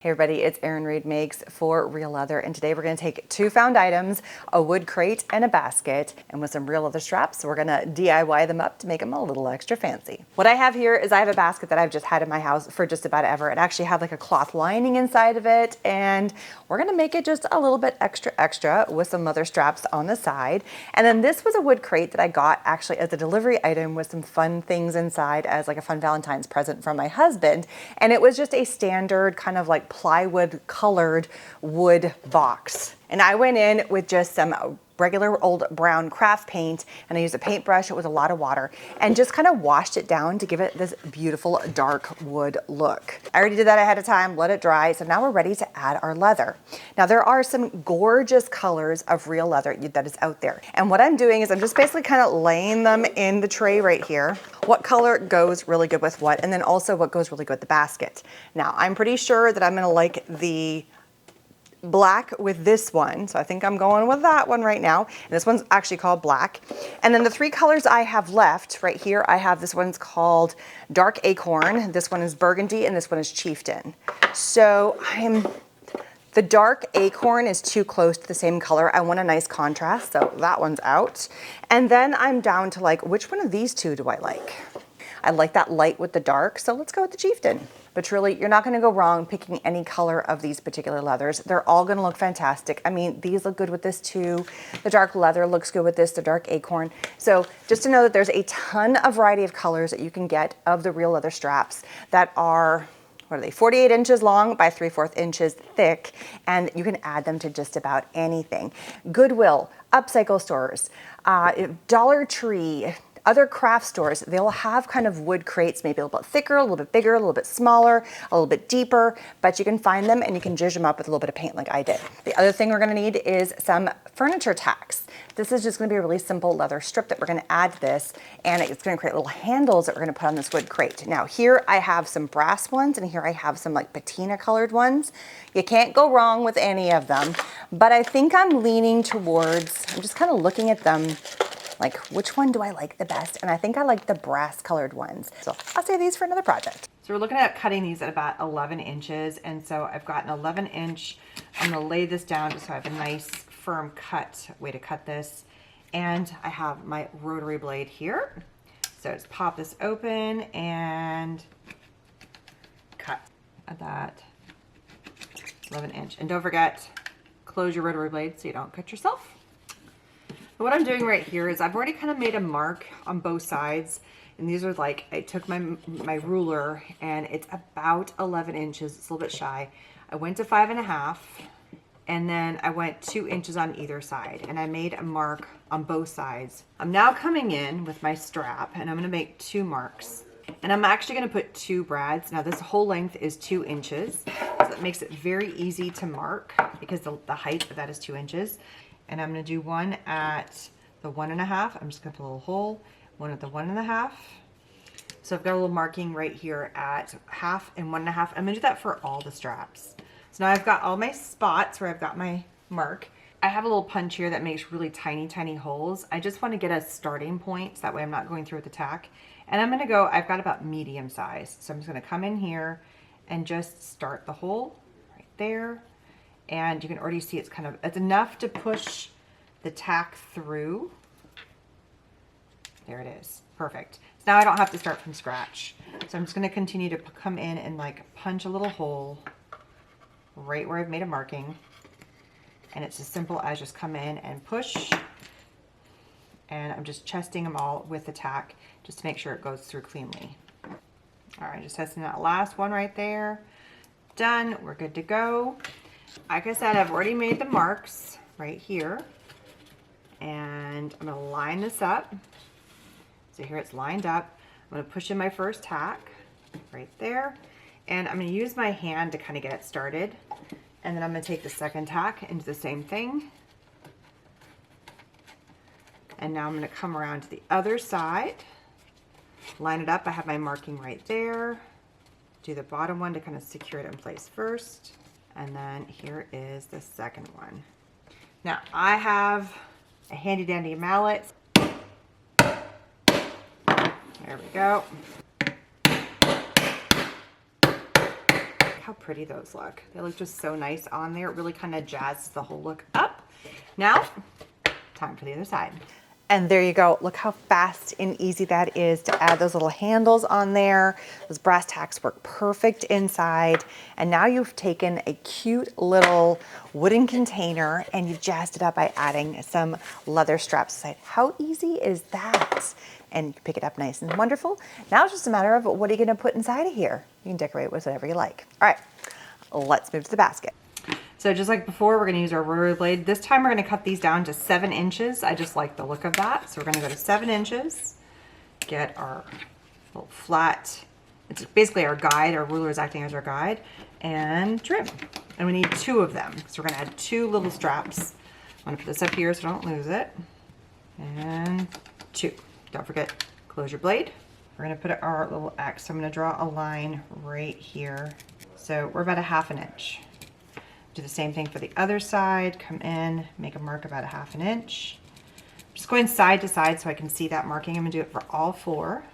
Hey everybody, it's Erin Reed Makes for Realeather, and today we're going to take two found items, a wood crate and a basket, and with some real leather straps, we're going to DIY them up to make them a little extra fancy. What I have here is I have a basket that I've just had in my house for just about ever. It actually had like a cloth lining inside of it, and we're going to make it just a little bit extra with some leather straps on the side. And then this was a wood crate that I got actually as a delivery item with some fun things inside as like a fun Valentine's present from my husband, and it was just a standard kind of like plywood colored wood box. And I went in with just some regular old brown craft paint, and I used a paintbrush with a lot of water and just kind of washed it down to give it this beautiful dark wood look. I already did that ahead of time, let it dry, so now we're ready to add our leather. Now there are some gorgeous colors of real leather that is out there, and what I'm doing is I'm just basically kind of laying them in the tray right here. What color goes really good with what, and then also what goes really good with the basket. Now I'm pretty sure that I'm gonna like the black with this one, so I think I'm going with that one right now, and this one's actually called black. And then the three colors I have left right here, I have this one's called dark acorn, this one is burgundy, and this one is chieftain. So the dark acorn is too close to the same color. I want a nice contrast, so that one's out. And then I'm down to like, which one of these two do I like? I like that light with the dark, so let's go with the chieftain. But truly, you're not gonna go wrong picking any color of these particular leathers. They're all gonna look fantastic. I mean, these look good with this too. The dark leather looks good with this, the dark acorn. So just to know that there's a ton of variety of colors that you can get of the real leather straps that are, what are they, 48 inches long by 3/4 inches thick, and you can add them to just about anything. Goodwill, Upcycle stores, Dollar Tree, other craft stores, they'll have kind of wood crates, maybe a little bit thicker, a little bit bigger, a little bit smaller, a little bit deeper, but you can find them and you can zhuzh them up with a little bit of paint like I did. The other thing we're gonna need is some furniture tacks. This is just gonna be a really simple leather strip that we're gonna add to this, and it's gonna create little handles that we're gonna put on this wood crate. Now here I have some brass ones, and here I have some like patina colored ones. You can't go wrong with any of them, but I think I'm leaning towards, I'm just kind of looking at them like, which one do I like the best? And I think I like the brass colored ones. So I'll save these for another project. So we're looking at cutting these at about 11 inches. And so I've got an 11 inch. I'm gonna lay this down just so I have a nice firm way to cut this. And I have my rotary blade here. So just pop this open and cut at that 11 inch. And don't forget, close your rotary blade so you don't cut yourself. What I'm doing right here is I've already kind of made a mark on both sides, and these are like, I took my ruler and it's about 11 inches, it's a little bit shy. I went to 5.5, and then I went 2 inches on either side, and I made a mark on both sides. I'm now coming in with my strap, and I'm gonna make 2 marks. And I'm actually gonna put 2 brads. Now this whole length is 2 inches, so that makes it very easy to mark because the height of that is 2 inches. And I'm gonna do one at the 1.5. I'm just gonna put a little hole, one at the 1.5. So I've got a little marking right here at 1/2 and 1.5. I'm gonna do that for all the straps. So now I've got all my spots where I've got my mark. I have a little punch here that makes really tiny holes. I just wanna get a starting point, so that way I'm not going through with the tack. And I'm gonna go, I've got about medium size. So I'm just gonna come in here and just start the hole right there. And you can already see it's enough to push the tack through. There it is, perfect. So now I don't have to start from scratch. So I'm just gonna continue to come in and like punch a little hole right where I've made a marking. And it's as simple as just come in and push. And I'm just chesting them all with the tack just to make sure it goes through cleanly. All right, just testing that last one right there. Done, we're good to go. Like I said, I've already made the marks right here, and I'm gonna line this up. So here it's lined up. I'm gonna push in my first tack right there, and I'm gonna use my hand to kind of get it started. And then I'm gonna take the second tack and do the same thing. And now I'm gonna come around to the other side, line it up. I have my marking right there. Do the bottom one to kind of secure it in place first. And then here is the second one. Now I have a handy dandy mallet. There we go. How pretty those look. They look just so nice on there. It really kind of jazzes the whole look up. Now, time for the other side. And there you go. Look how fast and easy that is to add those little handles on there. Those brass tacks work perfect inside. And now you've taken a cute little wooden container and you've jazzed it up by adding some leather straps aside. How easy is that? And you can pick it up nice and wonderful. Now it's just a matter of what are you gonna put inside of here? You can decorate with whatever you like. All right, let's move to the basket. So just like before, we're gonna use our rotary blade. This time we're gonna cut these down to 7 inches. I just like the look of that. So we're gonna go to 7 inches, get our little flat, it's basically our guide, our ruler is acting as our guide, and trim. And we need 2 of them. So we're gonna add 2 little straps. I'm gonna put this up here so I don't lose it. And 2. Don't forget, close your blade. We're gonna put our little X. So I'm gonna draw a line right here. So we're about a 1/2 inch. Do the same thing for the other side. Come in, make a mark about a 1/2 inch. Just going side to side so I can see that marking. I'm gonna do it for all 4.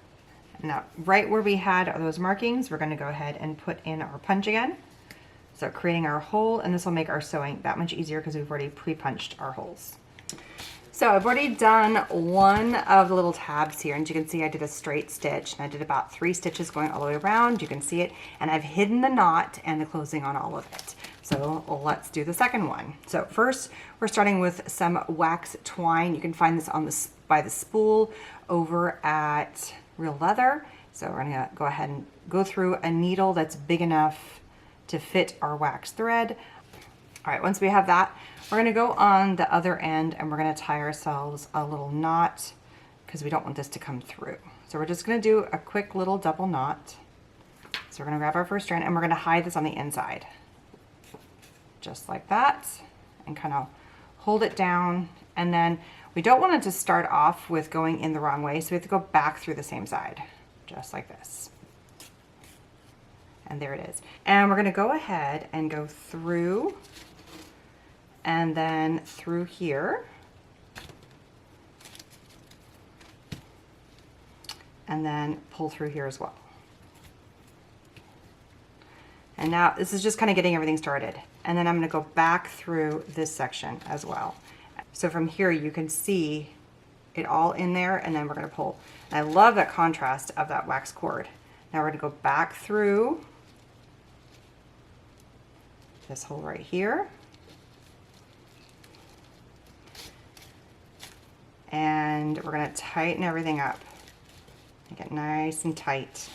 Now, right where we had those markings, we're gonna go ahead and put in our punch again. So creating our hole, and this will make our sewing that much easier because we've already pre-punched our holes. So I've already done one of the little tabs here, and as you can see I did a straight stitch, and I did about 3 stitches going all the way around. You can see it, and I've hidden the knot and the closing on all of it. So let's do the second one. So first we're starting with some wax twine. You can find this on by the spool over at Realeather. So we're gonna go ahead and go through a needle that's big enough to fit our wax thread. All right, once we have that, we're gonna go on the other end and we're gonna tie ourselves a little knot because we don't want this to come through. So we're just gonna do a quick little double knot. So we're gonna grab our first strand and we're gonna hide this on the inside. Just like that, and kind of hold it down. And then we don't want it to start off with going in the wrong way, so we have to go back through the same side, just like this. And there it is. And we're gonna go ahead and go through and then through here. And then pull through here as well. And now this is just kind of getting everything started. And then I'm gonna go back through this section as well. So from here you can see it all in there, and then we're gonna pull. And I love that contrast of that wax cord. Now we're gonna go back through this hole right here. And we're gonna tighten everything up. Make it nice and tight.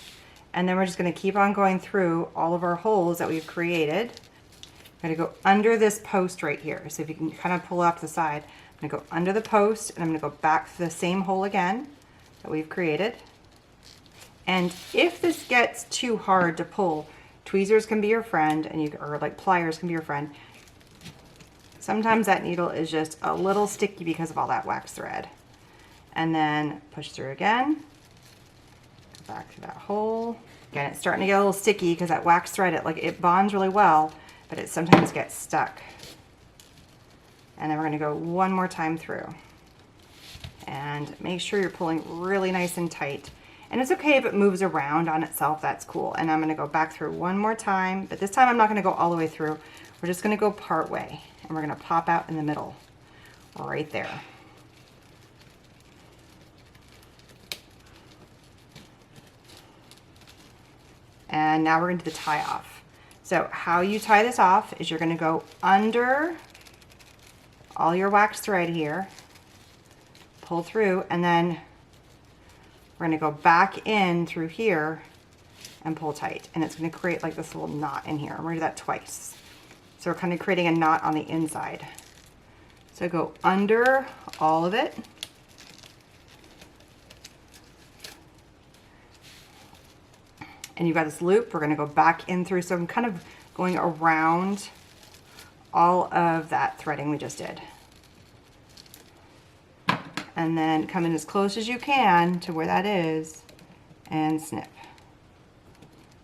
And then we're just gonna keep on going through all of our holes that we've created. I'm gonna go under this post right here. So if you can kind of pull off the side, I'm gonna go under the post and I'm gonna go back to the same hole again that we've created. And if this gets too hard to pull, tweezers can be your friend, and or like pliers can be your friend. Sometimes that needle is just a little sticky because of all that wax thread. And then push through again. Back to that hole. Again, it's starting to get a little sticky because that wax thread, it bonds really well, but it sometimes gets stuck. And then we're gonna go one more time through. And make sure you're pulling really nice and tight. And it's okay if it moves around on itself, that's cool. And I'm gonna go back through one more time, but this time I'm not gonna go all the way through. We're just gonna go part way, and we're gonna pop out in the middle, right there. And now we're going to do the tie off. So how you tie this off is you're going to go under all your wax thread here, pull through, and then we're going to go back in through here and pull tight. And it's going to create like this little knot in here. I'm going to do that twice. So we're kind of creating a knot on the inside. So go under all of it. And you've got this loop, we're gonna go back in through. So I'm kind of going around all of that threading we just did. And then come in as close as you can to where that is and snip.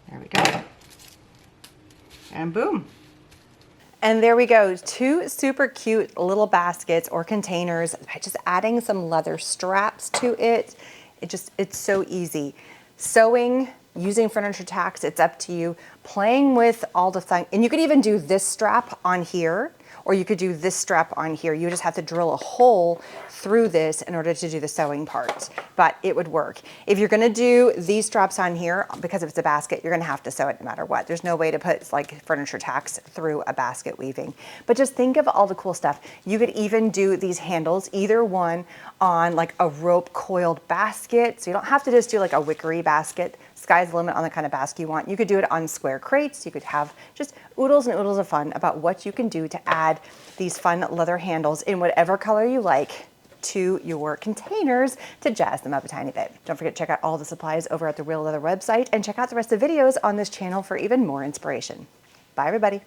There we go. And boom. And there we go, 2 super cute little baskets or containers by just adding some leather straps to it. It's so easy. Sewing using furniture tacks, it's up to you. Playing with all the things, and you could even do this strap on here, or you could do this strap on here. You just have to drill a hole through this in order to do the sewing part, but it would work. If you're gonna do these straps on here, because if it's a basket, you're gonna have to sew it no matter what. There's no way to put like furniture tacks through a basket weaving. But just think of all the cool stuff. You could even do these handles, either one on like a rope coiled basket. So you don't have to just do like a wickery basket. Sky's the limit on the kind of basket you want. You could do it on square crates. You could have just oodles and oodles of fun about what you can do to add these fun leather handles in whatever color you like to your containers to jazz them up a tiny bit. Don't forget to check out all the supplies over at the Realeather website and check out the rest of the videos on this channel for even more inspiration. Bye everybody.